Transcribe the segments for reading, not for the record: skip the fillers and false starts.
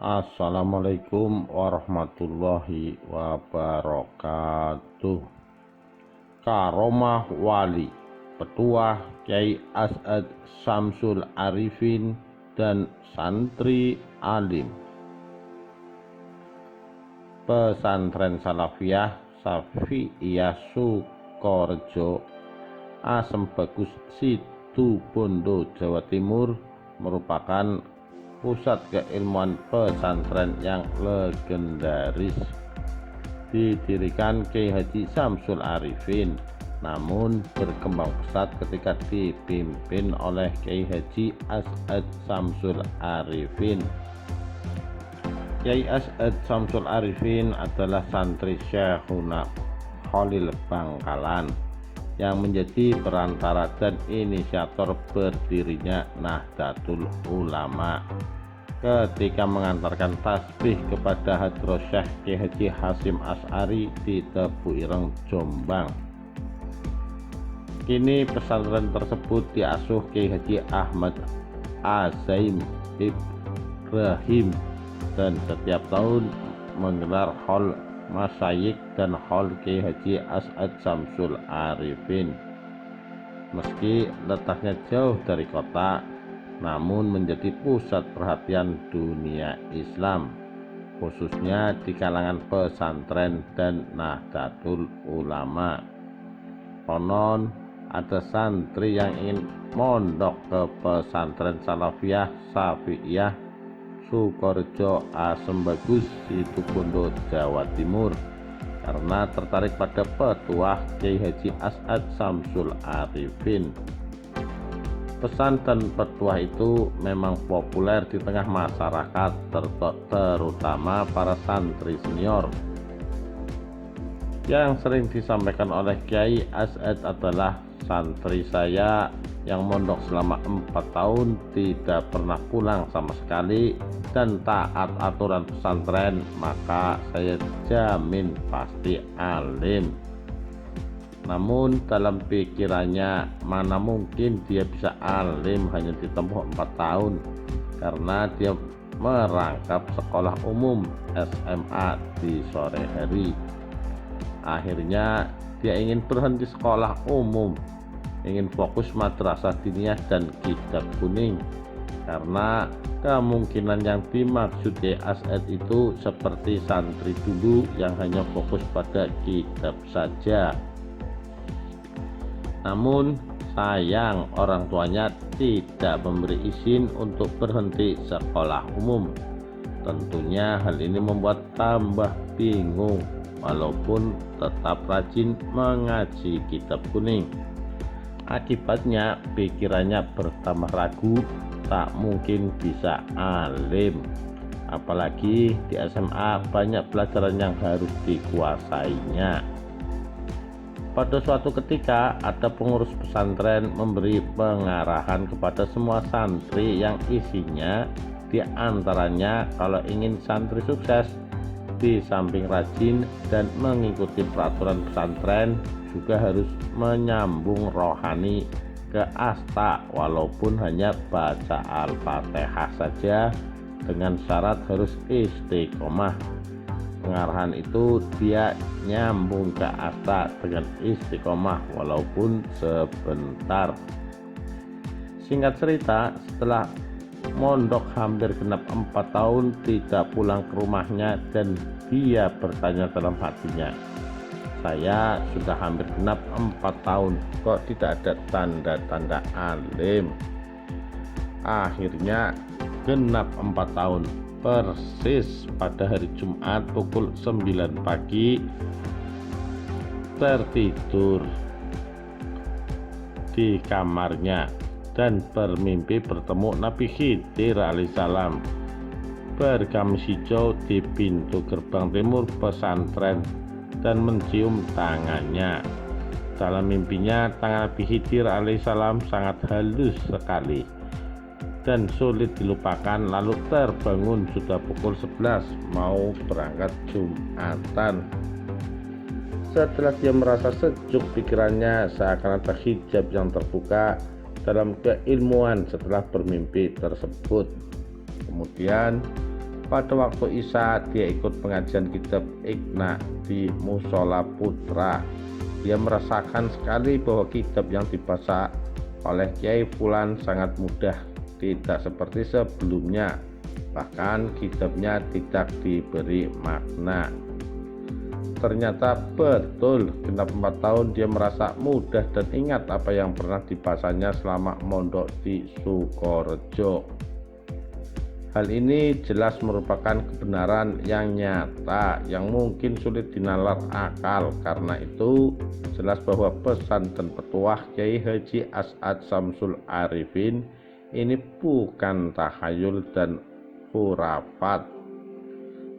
Assalamualaikum warahmatullahi wabarakatuh. Karomah Wali, Petuah Kyai As'ad Syamsul Arifin dan santri alim Pesantren Salafiyah Syafi'iyah Sukorejo, Asem Bagus, Situbondo, Jawa Timur merupakan pusat keilmuan pesantren yang legendaris. Didirikan Kyai Haji Syamsul Arifin, namun berkembang pesat ketika dipimpin oleh Kyai Haji As'ad Syamsul Arifin. Kyai As'ad Syamsul Arifin adalah santri Syekhuna Khalil Bangkalan yang menjadi perantara dan inisiator berdirinya Nahdlatul Ulama ketika mengantarkan tasbih kepada Hadroh Syekh Kyai Haji Hasyim Asy'ari di Tebu Ireng, Jombang. Kini pesantren tersebut diasuh Kyai Haji Ahmad Azaim Ibrahim dan setiap tahun menggelar haul masyayikh dan haul Kyai Haji As'ad Syamsul Arifin. Meski letaknya jauh dari kota, namun menjadi pusat perhatian dunia Islam, khususnya di kalangan pesantren dan Nahdlatul Ulama. Konon ada santri yang ingin mondok ke pesantren Salafiyah Syafi'iyah Sukorejo, Asem Bagus, Situbondo, Jawa Timur karena tertarik pada petuah Kyai Haji As'ad Syamsul Arifin. Pesan dan petuah itu memang populer di tengah masyarakat, terutama para santri senior. Yang sering disampaikan oleh Kyai As'ad adalah, santri saya yang mondok selama 4 tahun tidak pernah pulang sama sekali dan taat aturan pesantren, maka saya jamin pasti alim. Namun dalam pikirannya, mana mungkin dia bisa alim hanya ditempuh 4 tahun, karena dia merangkap sekolah umum SMA di sore hari. Akhirnya dia ingin berhenti sekolah umum, ingin fokus madrasah diniyah dan kitab kuning, karena kemungkinan yang dimaksud Kyai As'ad itu seperti santri dulu yang hanya fokus pada kitab saja. Namun sayang orang tuanya tidak memberi izin untuk berhenti sekolah umum. Tentunya hal ini membuat tambah bingung, walaupun tetap rajin mengaji kitab kuning. Akibatnya pikirannya bertambah ragu, tak mungkin bisa alim. Apalagi di SMA banyak pelajaran yang harus dikuasainya. Pada suatu ketika ada pengurus pesantren memberi pengarahan kepada semua santri yang isinya diantaranya kalau ingin santri sukses, di samping rajin dan mengikuti peraturan pesantren, juga harus menyambung rohani ke asta walaupun hanya baca Al-Fatihah saja, dengan syarat harus istiqomah. Pengarahan itu dia nyambung ke asta dengan istiqomah walaupun sebentar. Singkat cerita, setelah mondok hampir genap 4 tahun tidak pulang ke rumahnya, dan dia bertanya dalam hatinya, saya sudah hampir genap 4 tahun kok tidak ada tanda-tanda alim. Akhirnya genap 4 tahun persis pada hari Jumat pukul 9 pagi tertidur di kamarnya dan bermimpi bertemu Nabi Khidir alaihissalam bergamis hijau di pintu gerbang timur pesantren dan mencium tangannya. Dalam mimpinya, tangan Nabi Khidir alaihissalam sangat halus sekali dan sulit dilupakan. Lalu terbangun, sudah pukul 11 mau berangkat Jumatan. Setelah dia merasa sejuk pikirannya, seakan ada hijab yang terbuka dalam keilmuan setelah bermimpi tersebut. Kemudian Pada waktu Isya dia ikut pengajian kitab Iqna di Musola Putra. Dia merasakan sekali bahwa kitab yang dibaca oleh Kiai Fulan sangat mudah, tidak seperti sebelumnya. Bahkan kitabnya tidak diberi makna. Ternyata betul, genap 4 tahun dia merasa mudah dan ingat apa yang pernah dibacanya selama mondok di Sukorejo. Hal ini jelas merupakan kebenaran yang nyata yang mungkin sulit dinalar akal. Karena itu jelas bahwa pesan dan petuah Kiai Haji As'ad Syamsul Arifin ini bukan tahayul dan khurafat,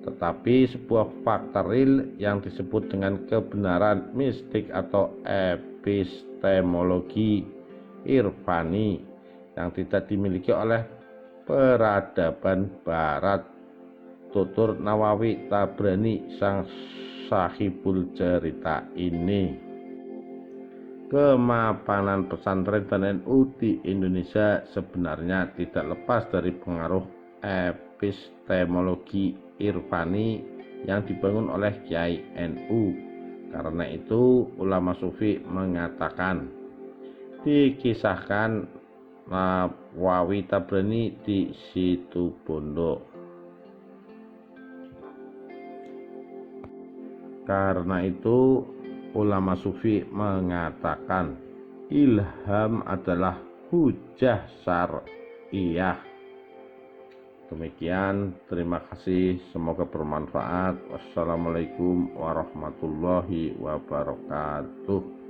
tetapi sebuah fakta real yang disebut dengan kebenaran mistik atau epistemologi irfani yang tidak dimiliki oleh peradaban barat. Tutur Nawawi Tabrani sang sahibul cerita ini. Kemapanan pesantren dan NU di Indonesia sebenarnya tidak lepas dari pengaruh epistemologi irfani yang dibangun oleh Kiai NU. Karena itu ulama sufi mengatakan, dikisahkan Nawawi Tabrani di Situbondo. Karena itu ulama sufi mengatakan ilham adalah hujah syar'iyah. Demikian, terima kasih, semoga bermanfaat. Wassalamualaikum warahmatullahi wabarakatuh.